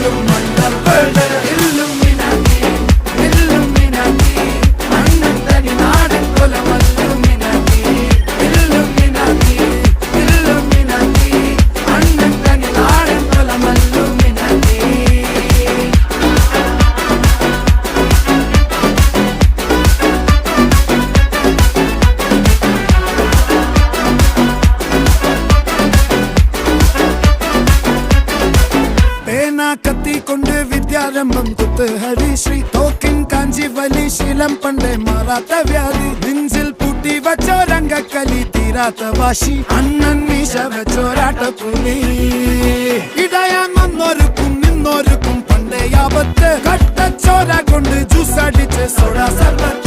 പോലും മണ്ടപ്പേട് Illuminati Illuminati അണ്ണൻ തനി നാടൻ കൊലമല്ലുമിനാറ്റി ഇല്ലുമിനാറ്റി ഇല്ലുമിനാറ്റി അണ്ണൻ തനി നാടൻ കൊലമല്ലുമിനാറ്റി. കത്തി കൊണ്ട് വിദ്യാരംഭം കുത്ത് ഹരിശ്രീ തോക്കിൻ കാഞ്ചി വലി ശീലം പണ്ടേ മാറാത്ത വ്യാധി നെഞ്ചിൽ പൂട്ടി വച്ചോരംഗക്കലി തീരാത്ത വാശി അണ്ണൻ മീശ വെച്ചോരാട്ട പുലി ഇടയാൻ വന്നോർക്കും നിന്നോർക്കും പണ്ടേ ആപത്ത് കട്ടച്ചോര കൊണ്ട് ജ്യൂസ് അടിച്ച് സോഡ സർബത്ത്